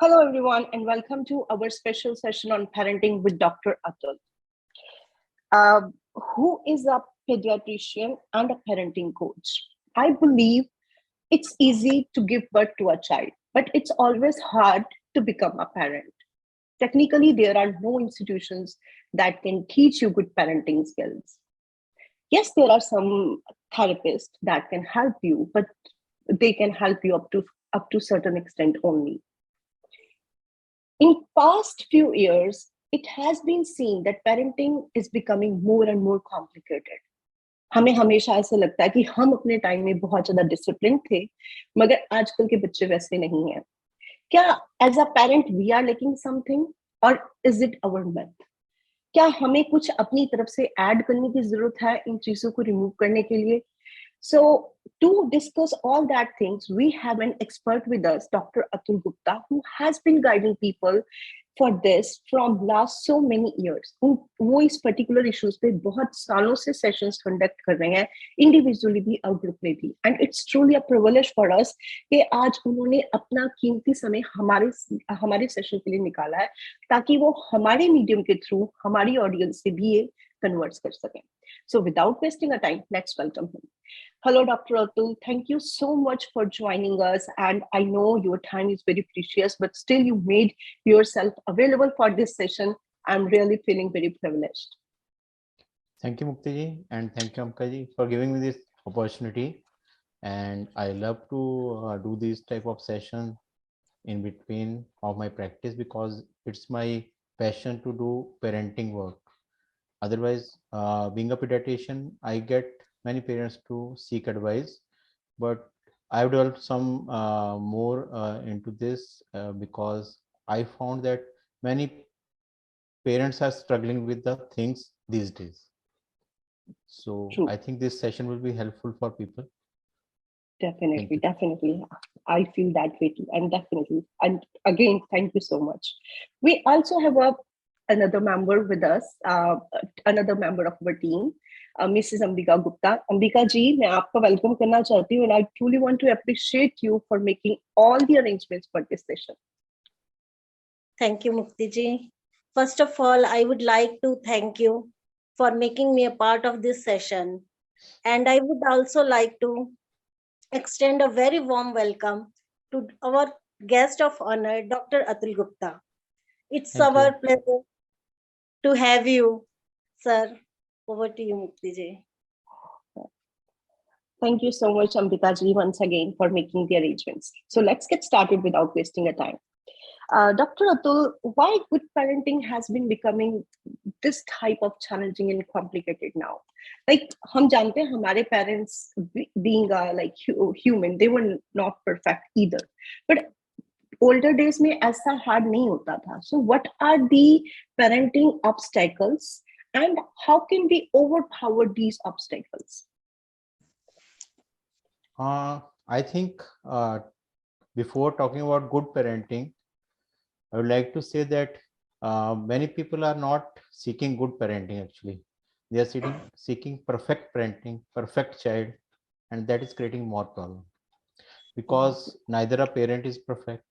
Hello, everyone, and welcome to our special session on parenting with Dr. Atul, who is a pediatrician and a parenting coach. I believe it's easy to give birth to a child, but it's always hard to become a parent. Technically, there are no institutions that can teach you good parenting skills. Yes, there are some therapists that can help you, but they can help you up to certain extent only. In past few years, it has been seen that parenting is becoming more and more complicated. हमें हमेशा ऐसा लगता है कि हम अपने time में बहुत ज्यादा डिसिप्लिन थे, मगर आजकल के बच्चे वैसे नहीं हैं. क्या as a parent we are lacking something और इज इट आवर मिथ? क्या हमें कुछ अपनी तरफ से ऐड करने की जरूरत है इन चीजों को रिमूव करने के लिए? So, to discuss all that things, we have an expert with us, Dr. Atul Gupta, who has been guiding people for this from last so many years. वो इस particular issues पे बहुत सालों से sessions conduct कर रहे हैं, individually भी और group में भी. And it's truly a privilege for us कि आज उन्होंने अपना कीमती समय हमारे session के लिए निकाला है, ताकि वो हमारे medium के through हमारी audience से भी ये converse कर सकें. So, without wasting our time, let's welcome him. Hello, Dr. Atul. Thank you so much for joining us. And I know your time is very precious, but still you made yourself available for this session. I'm really feeling very privileged. Thank you, Mukti ji, and thank you, Ambika ji, for giving me this opportunity. And I love to do these type of session in between of my practice because it's my passion to do parenting work. Otherwise, being a pediatrician, I get many parents to seek advice, but I've developed some more into this because I found that many parents are struggling with the things these days. So True. I think this session will be helpful for people. Definitely. I feel that way too, and definitely. And again, thank you so much. We also have another member with us, another member of our team, Mrs. Ambika Gupta. Ambika ji, मैं आपका welcome करना चाहती हूँ, and I truly want to appreciate you for making all the arrangements for this session. Thank you, Mukti ji. First of all, I would like to thank you for making me a part of this session. And I would also like to extend a very warm welcome to our guest of honor, Dr. Atul Gupta. It's our pleasure to have you, sir. Over to you, Mukti ji. Thank you so much, Ambika ji, once again for making the arrangements. So let's get started without wasting a time. Dr. Atul, why good parenting has been becoming this type of challenging and complicated now? Like, हम जानते हैं हमारे parents being like human, they were not perfect either. But older days में ऐसा hard नहीं होता था. So what are the parenting obstacles and how can we overpower these obstacles? I think before talking about good parenting, I would like to say that many people are not seeking good parenting actually. They are seeking perfect parenting, perfect child, and that is creating more problem. Because neither a parent is perfect,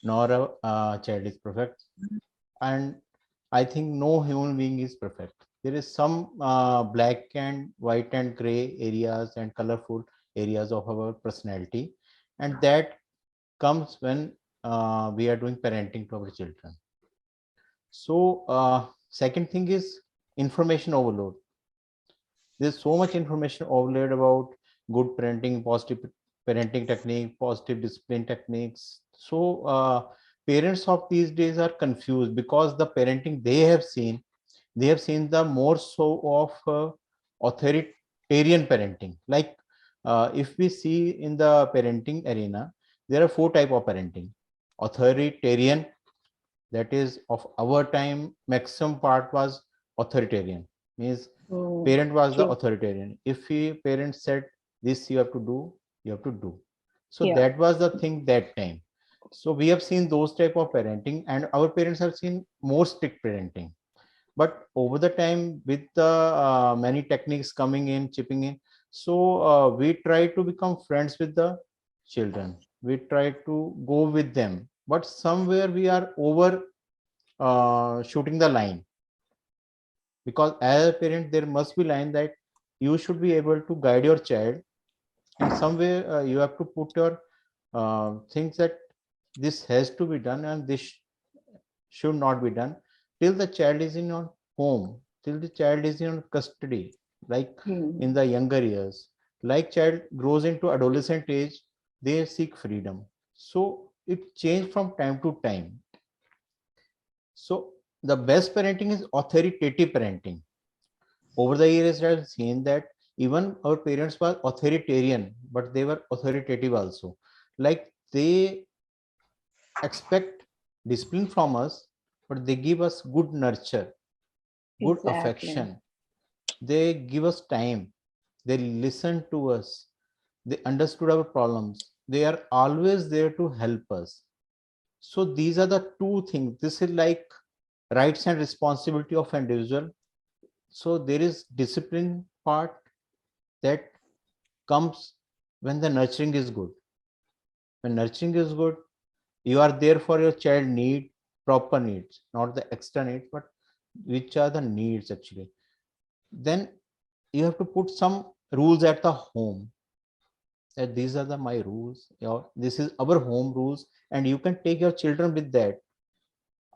nor a child is perfect. And I think no human being is perfect. There is some black and white and gray areas and colorful areas of our personality. And that comes when we are doing parenting to our children. So second thing is information overload. There's so much information overload about good parenting, positive parenting technique, positive discipline techniques. So parents of these days are confused because the parenting they have seen the more so of authoritarian parenting. Like if we see in the parenting arena, there are 4 types of parenting. Authoritarian, that is of our time, maximum part was authoritarian, means parent was the authoritarian. If parent said this you have to do, you have to do. So that was the thing that time. So we have seen those type of parenting, and our parents have seen more strict parenting. But over the time, with the many techniques coming in, chipping in, so we try to become friends with the children. We try to go with them but somewhere we are over shooting the line, because as a parent there must be line that you should be able to guide your child, and somewhere you have to put your things that this has to be done and this should not be done till the child is in your home, till the child is in custody, like in the younger years. Like child grows into adolescent age, they seek freedom. So it changed from time to time. So the best parenting is authoritative parenting. Over the years, I've seen that even our parents were authoritarian, but they were authoritative also. Like they expect discipline from us, but they give us good nurture, good Exactly. affection. They give us time. They listen to us. They understood our problems. They are always there to help us. So these are the two things. This is like rights and responsibility of individual. So there is discipline part that comes when the nurturing is good. When nurturing is good, you are there for your child need, proper needs, not the extra needs, but which are the needs actually. Then you have to put some rules at the home, that these are the my rules, this is our home rules, and you can take your children with that.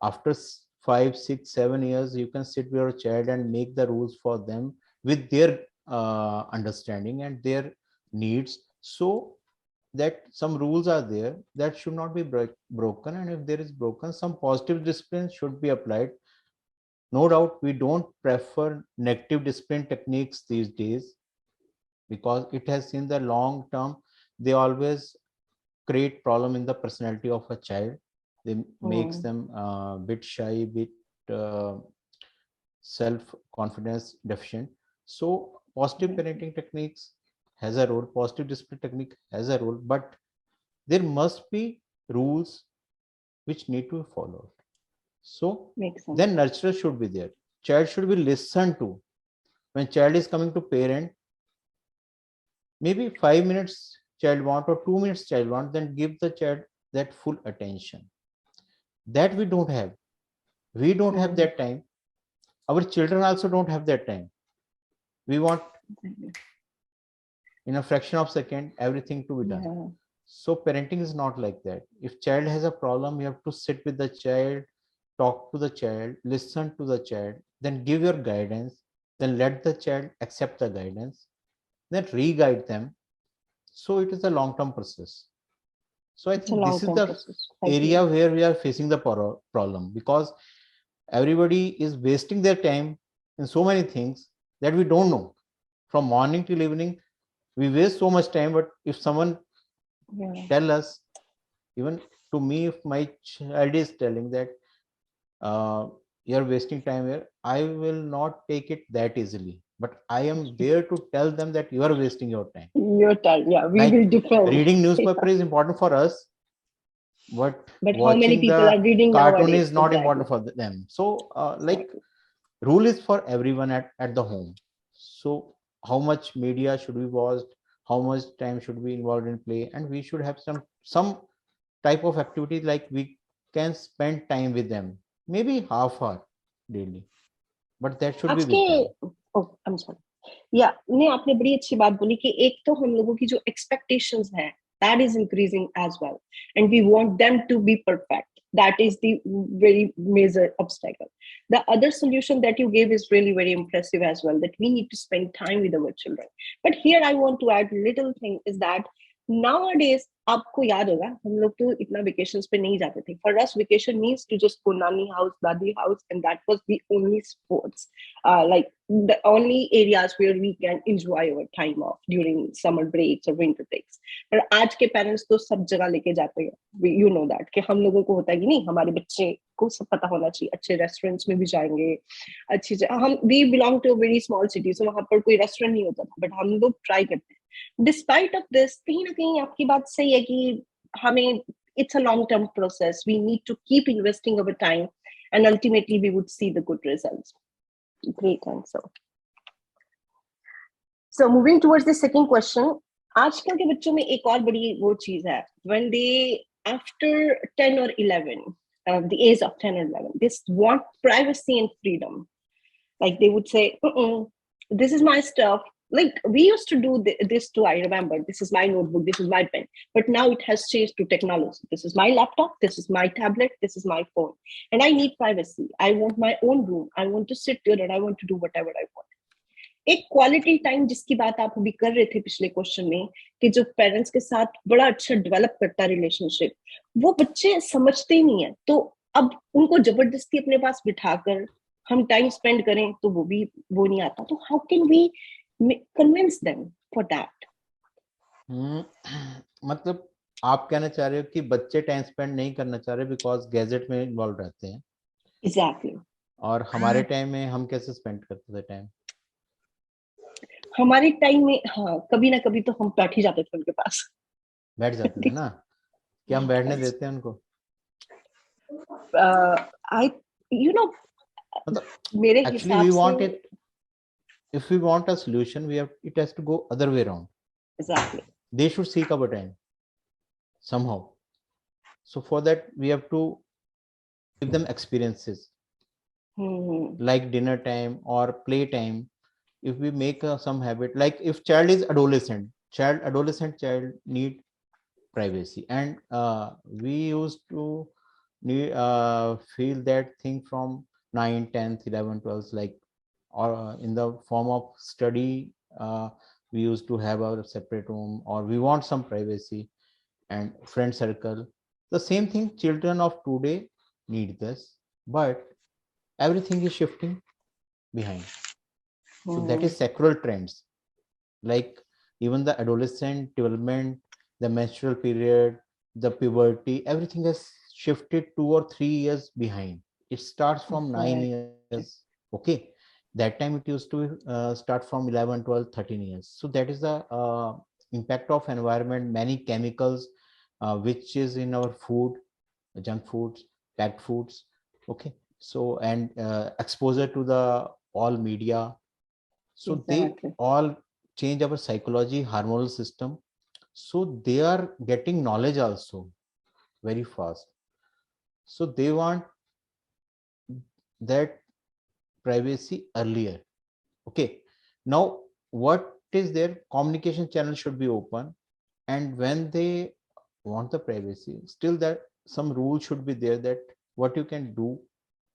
After 5 6 7 years, you can sit with your child and make the rules for them with their understanding and their needs, so that some rules are there that should not be broken, and if there is broken, some positive discipline should be applied. No doubt we don't prefer negative discipline techniques these days, because it has in the long term they always create problem in the personality of a child. They makes them bit shy, bit uh, self confidence deficient. So positive parenting techniques has a role, positive discipline technique has a role, but there must be rules which need to be followed. So Makes sense. then nurture should be there. Child should be listened to. When child is coming to parent, maybe 5 minutes child want or 2 minutes child want, then give the child that full attention. That we don't have. We don't have that time. Our children also don't have that time. We want in a fraction of second everything to be done. Yeah. So parenting is not like that. If child has a problem, you have to sit with the child, talk to the child, listen to the child, then give your guidance, then let the child accept the guidance, then re-guide them. So it is a long-term process. So I It's a think this is long-term the process. I agree. area where we are facing the problem, because everybody is wasting their time in so many things that we don't know. From morning till evening, we waste so much time, but if someone Yeah. tell us, even to me, if my child is telling that you're wasting time here, I will not take it that easily, but I am there to tell them that you are wasting your time. Your time. Yeah, we Like will defend. reading newspaper is important for us, but But how many watching people are the reading cartoon nowadays? is not Exactly. important for them. So like Exactly. rule is for everyone at the home. So how much media should be watched, how much time should be involved in play, and we should have some type of activity, like we can spend time with them, maybe half hour daily, but that should be आज के with them. oh, I'm sorry. या नहीं, आपने बड़ी अच्छी बात बोली कि एक तो हम लोगों की जो expectations है, that is increasing as well, and we want them to be perfect. That is the very major obstacle. The other solution that you gave is really very impressive as well, that we need to spend time with our children. But here I want to add little thing is that nowadays आपको याद होगा हम लोग तो इतना vacations पे नहीं जाते थे. For us vacation means to just go nani house, dadi house, and that was the only sports, like the only areas where we can enjoy our time off during summer breaks or winter breaks. पर आज के parents तो सब जगह लेके जाते हैं. You know that कि हम लोगों को होता है कि नहीं, हमारे बच्चे को सब पता होना चाहिए, अच्छे रेस्टोरेंट्स में भी जाएंगे, अच्छी हम we belong to a very small city, so वहां पर कोई रेस्टोरेंट नहीं होता था, बट हम लोग ट्राई करते हैं. डिस्पाइट ऑफ दिस कहीं ना कहीं आपकी बात सही है कि हमें it's a long term process. We need to keep investing our time, and ultimately we would see the good results. Great answer. So moving towards the second question, आजकल के बच्चों में एक और बड़ी वो चीज है, when they after 10 or 11, the age of 10 or 11, they want privacy and freedom. Like they would say, this is my stuff. Like we used to do this too. I remember, this is my notebook, this is my pen. But now it has changed to technology. This is my laptop, this is my tablet, this is my phone. And I need privacy. I want my own room. I want to sit there and I want to do whatever I want. एक quality time जिसकी बात आप अभी कर रहे थे पिछले question में, कि जो पेरेंट्स के साथ बड़ा अच्छा डेवलप करता है रिलेशनशिप, वो बच्चे समझते ही नहीं है. तो अब उनको जबरदस्ती अपने पास बिठाकर हम टाइम स्पेंड करें तो वो नहीं आता. तो how can we convince them for that? मतलब आप कहना चाह रहे हो कि बच्चे टाइम स्पेंड नहीं करना चाह रहे बिकॉज गैजेट में इन्वॉल्व रहते हैं. एग्जैक्टली. और हमारे टाइम में हम कैसे स्पेंड करते थे टाइम? हमारे टाइम में हाँ, कभी ना कभी तो हम बैठ ही जाते थे उनके पास. बैठ जाते थे ना? क्या हम बैठने देते हैं उनको? आई यू नो, मेरे actually we want it, if we want a solution, it has to go other way around. Exactly. They should seek our time somehow. So for that we have to give them experiences like dinner time or play time. If we make some habit, like if child is adolescent child need privacy, and we used to need feel that thing from 9, 10th, 11th, 12th, like, or in the form of study, we used to have our separate room, or we want some privacy and friend circle. The same thing children of today need this, but everything is shifting behind. So that is secular trends, like even the adolescent development, the menstrual period, the puberty, everything has shifted 2 or 3 years behind. It starts from 9 years. Okay, that time it used to start from 11, 12, 13 years. So that is the impact of environment, many chemicals which is in our food, junk foods, packed foods. Okay, so and exposure to the all media. So Exactly. they all change our psychology, hormonal system. So they are getting knowledge also very fast. So they want that privacy earlier. Okay, now what is their communication channel should be open, and when they want the privacy, still that some rule should be there, that what you can do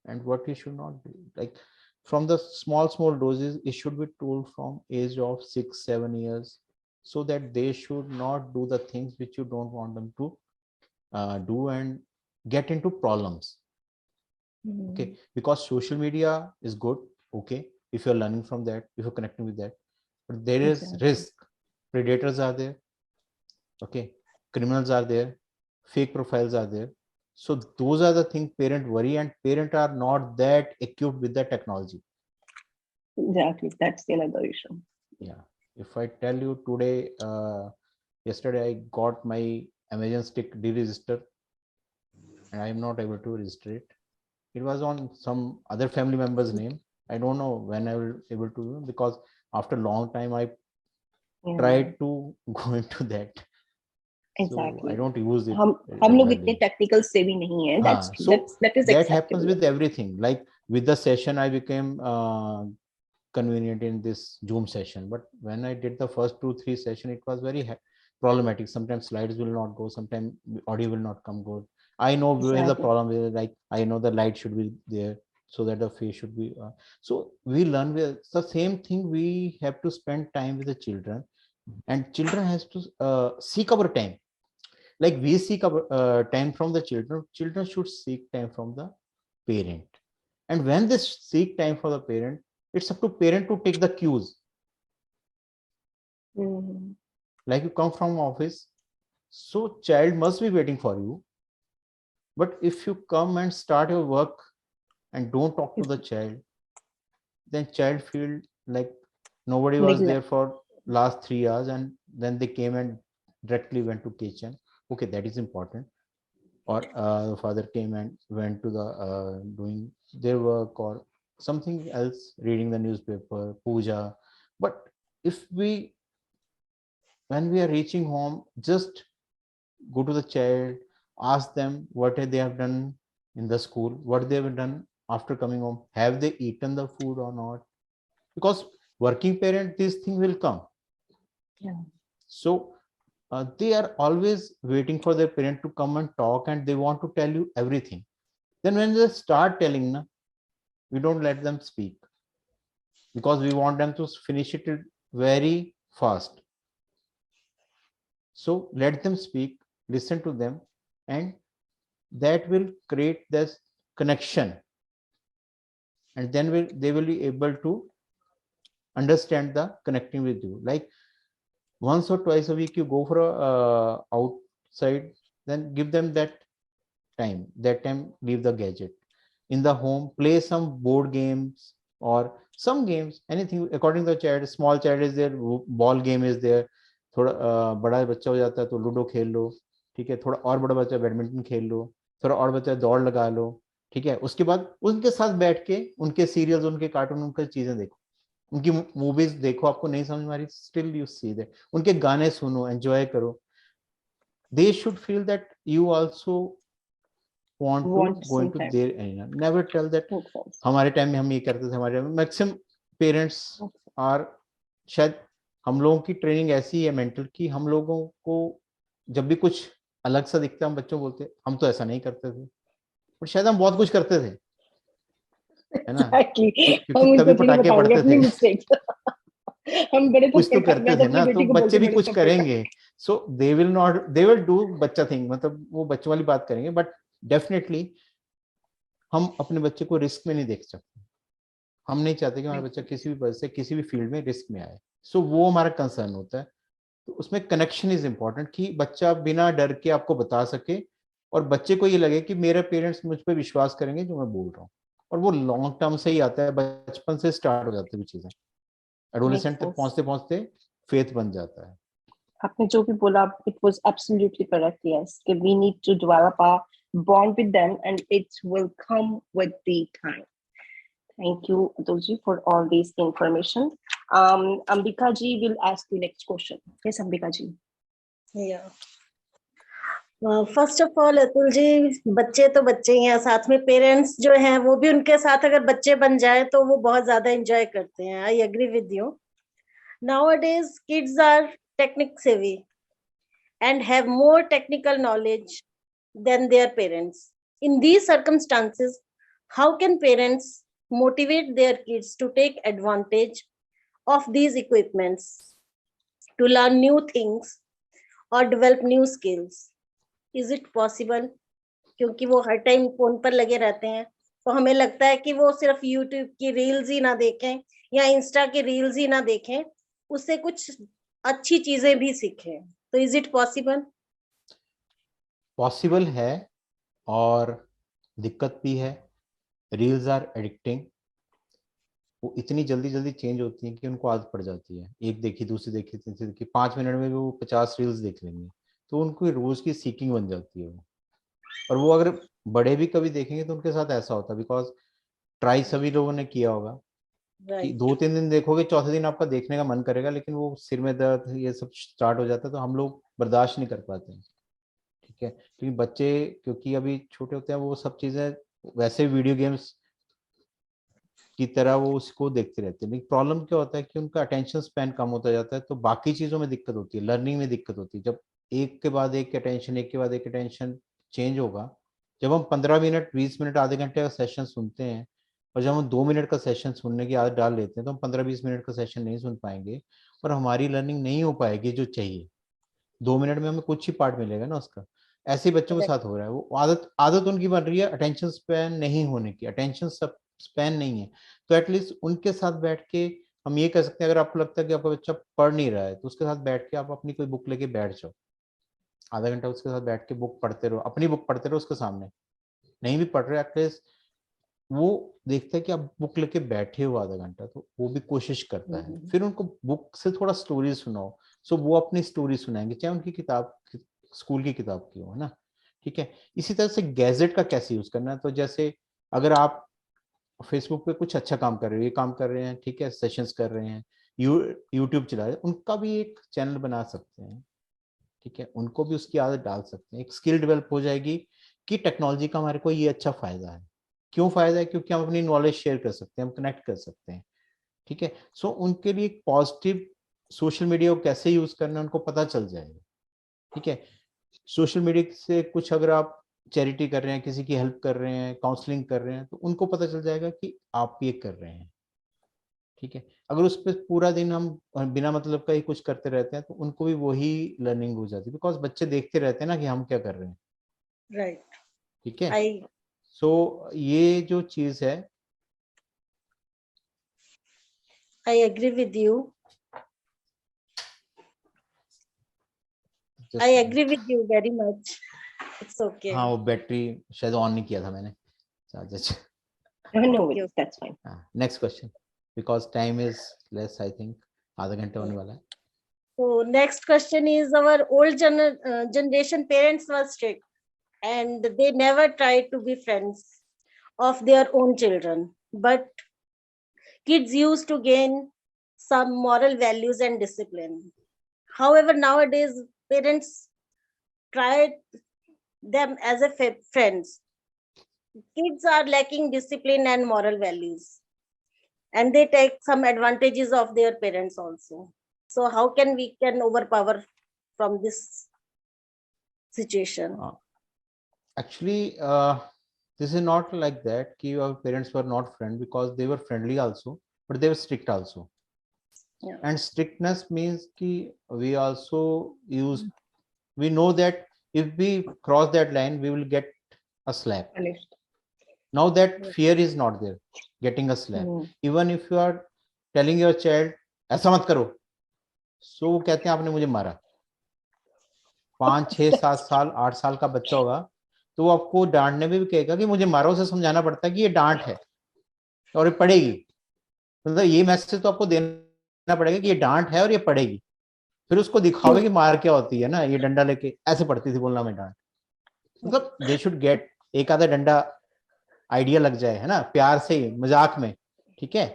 and what you should not do. Like from the small doses, it should be told from age of 6, 7 years, so that they should not do the things which you don't want them to do and get into problems. Okay, because social media is good, okay, if you're learning from that, if you're connecting with that, but there is risk. Predators are there, okay, criminals are there, fake profiles are there. So those are the things parent worry, and parents are not that equipped with the technology. Exactly, that's another issue. Yeah, if I tell you today, yesterday I got my Amazon stick deregister and I am not able to register it. It was on some other family member's name. I don't know when I will able to do, because after a long time I tried to go into that. Exactly. So I don't use it. हम लोग इतने technical savvy नहीं हैं. That is that happens with everything. Like with the session, I became convenient in this Zoom session. But when I did the first 2-3 session, it was very problematic. Sometimes slides will not go. Sometimes audio will not come good. I know where the problem is. Like I know the light should be there so that the face should be. So we learn with the same thing. We have to spend time with the children, and children has to seek our time. Like we seek our time from the children should seek time from the parent. And when they seek time for the parent, it's up to parent to take the cues. Like you come from office, so child must be waiting for you. But if you come and start your work and don't talk to the child, then child feel like nobody was there for last 3 hours, and then they came and directly went to kitchen. Okay, that is important. Or the father came and went to the doing their work or something else, reading the newspaper, puja. But if when we are reaching home, just go to the child, ask them what they have done in the school, what they have done after coming home, have they eaten the food or not, because working parent, these things will come. Yeah. So they are always waiting for their parent to come and talk, and they want to tell you everything. Then when they start telling, na, we don't let them speak, because we want them to finish it very fast. So let them speak, listen to them, and that will create this connection, and then they will be able to understand the connecting with you. Like once or twice a week you go for a outside, then give them that time. That time leave the gadget. In the home, play some board games or some games, anything according to the child. Small child is there, ball game is there. थोड़ा बड़ा बच्चा हो जाता है तो ludo खेल लो, ठीक है, थोड़ा और बड़ा बच्चा बैडमिंटन खेल लो, थोड़ा और बच्चा दौड़ लगा लो, ठीक है। उसके बाद उनके साथ बैठ के उनके सीरियल्स, उनके कार्टून, उनकी चीजें देखो, उनकी मूवीज देखो। आपको नहीं समझ में आ रही, स्टिल यू सी दैट, उनके गाने सुनो, एंजॉय करो। They should feel that you also want to Want go some into time. their arena. Never tell that Makes sense. हमारे टाइम में हम ये करते थे, हमारे मैक्सिमम पेरेंट्स आर, शायद हम लोगों की ट्रेनिंग ऐसी है मेंटल की, हम लोगों को जब भी कुछ अलग सा दिखता है हम बच्चों को बोलते हम तो ऐसा नहीं करते थे, और शायद हम बहुत कुछ करते थे, है ना, Exactly. क्योंकि हम तभी उनको नहीं पटाखे बताएंगे पड़ते अपनी थे। मिस्टेक्स। हम बड़े कुछ थे, तो करते मैं तो थे अपनी ना, तो बेटी को बोलती बच्चे भी मेरे कुछ साथ बेटा। करेंगे। So they will not, they will do बच्चा थिंग, मतलब वो बच्चों वाली बात करेंगे, बट डेफिनेटली हम अपने बच्चे को रिस्क में नहीं देख सकते। हम नहीं चाहते कि हमारा बच्चा किसी भी वजह से किसी भी फील्ड में रिस्क में आए। सो वो हमारा कंसर्न होता है। तो उसमें कनेक्शन इज इंपॉर्टेंट, कि बच्चा बिना डर के आपको बता सके, और बच्चे को ये लगे कि मेरे पेरेंट्स मुझ पर विश्वास करेंगे जो मैं बोल रहा हूँ। और वो लॉन्ग टर्म से ही आता है, बचपन से स्टार्ट हो जाती है चीजें, Makes एडोलेसेंट तक sense. पहुंचते पहुंचते फेथ बन जाता है। आपने जो भी बोला, it was absolutely correct. Yes, कि we need to develop a bond with them, and it will come with the time. Thank you, Atulji, for all this information. Ambika ji will ask the next question. Yes, Ambika ji. Yeah. First of all Atul ji, बच्चे तो बच्चे ही हैं, साथ में parents जो हैं वो भी उनके साथ अगर बच्चे बन जाए तो वो बहुत ज्यादा एंजॉय करते हैं. I agree with you. Nowadays kids are technic savvy and have more technical knowledge than their parents. In these circumstances, how can parents motivate their kids to take advantage of these equipments to learn new things or develop new skills? Is it possible? क्योंकि वो हर time phone पर लगे रहते हैं, तो हमें लगता है कि वो सिर्फ यूट्यूब की रील्स ही ना देखें या इंस्टा की रील्स ही ना देखें, उससे कुछ अच्छी चीजें भी सीखें. तो इज इट पॉसिबल? पॉसिबल है, और दिक्कत भी है। Reels are addicting. वो इतनी जल्दी जल्दी चेंज होती है कि उनको आदत पड़ जाती है, एक देखी, दूसरी देखी, तीसरी देखी, 5 मिनट में भी वो 50 रील्स देख लेंगे, तो उनको रोज की सीकिंग बन जाती है वो। और वो अगर बड़े भी कभी देखेंगे तो उनके साथ ऐसा होता है, बिकॉज ट्राई सभी लोगों ने किया होगा कि राइट. 2-3 दिन देखोगे, चौथे दिन आपका देखने का मन करेगा, लेकिन वो सिर में दर्द ये सब स्टार्ट हो जाता है, तो हम लोग बर्दाश्त नहीं कर पाते हैं, ठीक है। क्योंकि बच्चे, क्योंकि अभी छोटे होते हैं, वो सब चीजें वैसे वीडियो गेम्स की तरह वो उसको देखते रहते हैं। लेकिन प्रॉब्लम क्या होता है कि उनका अटेंशन स्पैन कम होता जाता है, तो बाकी चीजों में दिक्कत होती है, लर्निंग में दिक्कत होती है। जब एक के बाद एक अटेंशन, एक के बाद एक अटेंशन चेंज होगा, जब हम 15 मिनट, 20 मिनट, आधे घंटे का सेशन सुनते हैं, और जब हम 2 मिनट का सेशन सुनने की आदत डाल लेते हैं, तो हम 15-20 मिनट का सेशन नहीं सुन पाएंगे, और हमारी लर्निंग नहीं हो पाएगी जो चाहिए। 2 मिनट में हमें कुछ ही पार्ट मिलेगा ना उसका। ऐसे ही बच्चों के साथ हो रहा है, वो आदत आदत उनकी बन रही है अटेंशन स्पैन नहीं होने की, अटेंशन स्पैन नहीं है। तो एटलीस्ट उनके साथ बैठ के हम ये कर सकते हैं, अगर आपको लगता है कि आपका बच्चा पढ़ नहीं रहा है, तो उसके साथ बैठ के आप अपनी कोई बुक लेके बैठ जाओ, आधा घंटा उसके साथ बैठ के बुक पढ़ते रहो, अपनी बुक पढ़ते रहो उसके सामने। नहीं भी पढ़ रहे, एटलीस्ट वो देखता है कि आप बुक लेके बैठे हो आधा घंटा, तो वो भी कोशिश करता है। फिर उनको बुक से थोड़ा स्टोरी सुनाओ, सो वो अपनी स्टोरी सुनाएंगे, चाहे उनकी किताब, स्कूल की किताब की हो, है ना, ठीक है। इसी तरह से गैजेट का कैसे यूज करना है, तो जैसे अगर आप फेसबुक पे कुछ अच्छा काम कर रहे हो, ये काम कर रहे हैं, ठीक है, सेशंस कर रहे हैं, यूट्यूब चला रहे हैं, उनका भी एक चैनल बना सकते हैं, ठीक है, उनको भी उसकी आदत डाल सकते हैं। एक स्किल डेवलप हो जाएगी कि टेक्नोलॉजी का हमारे को ये अच्छा फायदा है। क्यों फायदा है? क्योंकि हम अपनी नॉलेज शेयर कर सकते हैं, हम कनेक्ट कर सकते हैं। ठीक है, सो उनके लिए पॉजिटिव सोशल मीडिया को कैसे यूज करना है उनको पता चल जाएगा। ठीक है, सोशल मीडिया से कुछ अगर आप चैरिटी कर रहे हैं, किसी की हेल्प कर रहे हैं, काउंसलिंग कर रहे हैं, तो उनको पता चल जाएगा कि आप ये कर रहे हैं। ठीक है, अगर उस पर पूरा दिन हम बिना मतलब का ही कुछ करते रहते हैं तो उनको भी वही लर्निंग हो जाती है, बिकॉज बच्चे देखते रहते हैं ना कि हम क्या कर रहे हैं। Right. ठीक है, I सो ये जो चीज है, agree with you. I just agree with you very much. It's okay. हाँ, वो बैटरी शायद ऑन नहीं किया था मैंने, charger. No Okay. worries, that's fine. Next question, because time is less, I think आधा घंटे होने Okay. वाला है। So next question is, our old generation parents were strict and they never tried to be friends of their own children. But kids used to gain some moral values and discipline. However, nowadays parents try them as a friends. Kids are lacking discipline and moral values, and they take some advantages of their parents also. So how can we can overpower from this situation? Actually, this is not like that कि our parents were not friend, because they were friendly also, but they were strict also. Yeah. And strictness means कि we also use, we know that if we cross that line we will get a slap. Punished. Now that fear is not there, getting a slap. Even if you are telling your child ऐसा मत करो, so वो कहते हैं आपने मुझे मारा। 5, 6, 7 साल 8 साल का बच्चा होगा तो वो आपको डांटने में भी कहेगा कि मुझे मारो, से समझाना पड़ता है कि ये डांट है और ये पड़ेगी। मतलब ये मैसेज तो आपको देना पड़ेगा कि ये डांट है और ये पड़ेगी। फिर उसको दिखाओगे कि मार क्या होती है ना, ये डंडा लेके ऐसे पड़ती थी बोलना में डांट। मतलब दे शुड गेट, एक आधा डंडा आइडिया लग जाए, है ना, प्यार से ही, मजाक में। ठीक है,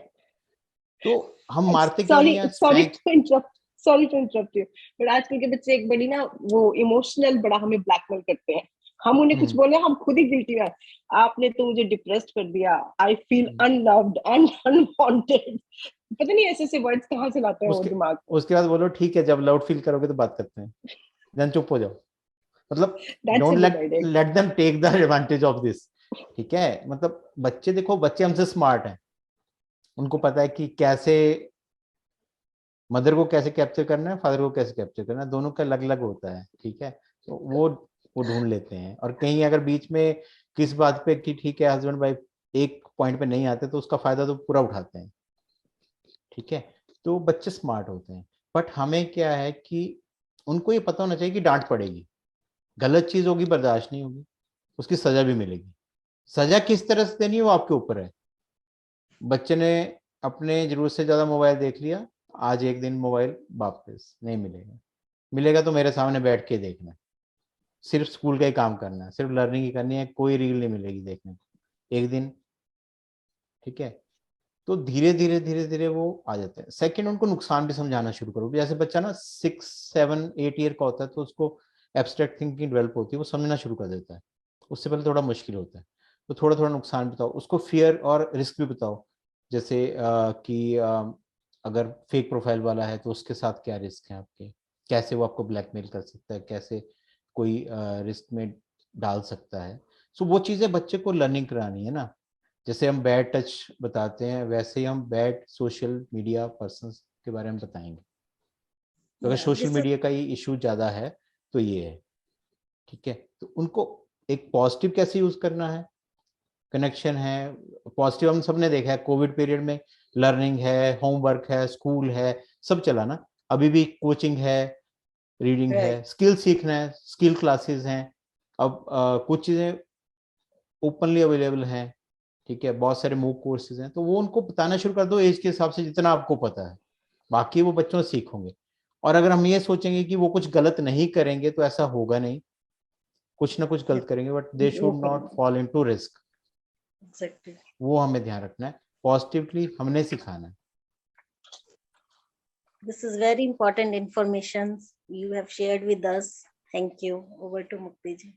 तो हम मारते क्यों नहीं है? Sorry to interrupt you, but आजकल के बच्चे एक बड़ी ना वो इमोशनल बड़ा हमें ब्लैकमेल करते हैं। हम उन्हें कुछ बोले हम खुद ही गिल्टी है, आपने तो मुझे डिप्रेस्ड कर दिया, I feel unloved and unwanted. पता नहीं ऐसे ऐसे वर्ड्स कहाँ से लाते हैं वो दिमाग। उसके बाद बोलो ठीक है, जब लाउड फील करोगे तो बात करते हैं, देन चुप हो जाओ। मतलब That's a don't good idea. Let them take the advantage of this. ठीक है, मतलब बच्चे, देखो बच्चे हमसे स्मार्ट हैं, उनको पता है कि कैसे मदर को कैसे कैप्चर करना है, फादर को कैसे कैप्चर करना है, दोनों का अलग अलग होता है। ठीक है, तो वो ढूंढ लेते हैं। और कहीं अगर बीच में किस बात पे कि ठीक है हस्बैंड वाइफ एक पॉइंट पे नहीं आते तो उसका फायदा तो पूरा उठाते हैं। ठीक है, तो बच्चे स्मार्ट होते हैं, बट हमें क्या है कि उनको ये पता होना चाहिए कि डांट पड़ेगी, गलत चीज होगी बर्दाश्त नहीं होगी, उसकी सजा भी मिलेगी। सजा किस तरह से देनी है वो आपके ऊपर है। बच्चे ने अपने जरूरत से ज्यादा मोबाइल देख लिया, आज एक दिन मोबाइल वापस नहीं मिलेगा। मिलेगा तो मेरे सामने बैठ के देखना, सिर्फ स्कूल का ही काम करना है, सिर्फ लर्निंग ही करनी है, कोई रील नहीं मिलेगी देखने को एक दिन। ठीक है, तो धीरे धीरे धीरे धीरे वो आ जाते हैं। सेकंड, उनको नुकसान भी समझाना शुरू करो। जैसे बच्चा ना 6, 7, 8 ईयर का होता है तो उसको एब्स्ट्रैक्ट थिंकिंग डेवलप होती है, वो समझना शुरू कर देता है। उससे पहले थोड़ा मुश्किल होता है, तो थोड़ा थोड़ा नुकसान बताओ उसको, फियर और रिस्क भी बताओ। जैसे कि अगर फेक प्रोफाइल वाला है तो उसके साथ क्या रिस्क है आपके, कैसे वो आपको ब्लैकमेल कर सकता है, कैसे कोई रिस्क में डाल सकता है। सो वो चीजें बच्चे को लर्निंग करानी है ना। जैसे हम बैड टच बताते हैं वैसे ही हम बैड सोशल मीडिया पर्सन्स के बारे में बताएंगे। तो अगर Yeah, social this is media का ही इशू ज्यादा है तो ये है। ठीक है, तो उनको एक पॉजिटिव कैसे यूज करना है, कनेक्शन है। पॉजिटिव हम सबने देखा है, कोविड पीरियड में लर्निंग है, होमवर्क है, स्कूल है, सब चला ना। अभी भी कोचिंग है, रीडिंग right. है, स्किल सीखना है, स्किल क्लासेस हैं। अब कुछ चीजें ओपनली अवेलेबल हैं। ठीक है, बहुत सारे मूक कोर्सेज हैं, तो वो उनको बताना शुरू कर दो एज के हिसाब से जितना आपको पता है, बाकी वो बच्चों से सीखेंगे। और अगर हम ये सोचेंगे कि वो कुछ गलत नहीं करेंगे तो ऐसा होगा नहीं, कुछ ना कुछ Yeah, गलत करेंगे, but they should not fall into risk. exactly. वो हमें ध्यान रखना है, पॉजिटिवली हमने सिखाना है। This is very important information you have shared with us. Thank you. Over to Mukti ji.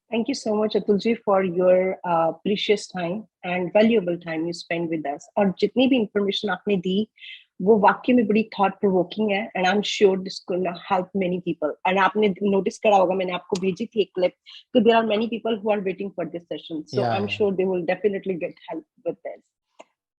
Thank you so much, Atulji, for your precious time and valuable time you spend with us. और जितनी भी information आपने दी, वो वाकई में बड़ी thought provoking है, and I'm sure this will help many people. And आपने notice करा होगा, मैंने आपको भेजी थी एक clip, कि there are many people who are waiting for this session. So Yeah, I'm yeah. sure they will definitely get help with this.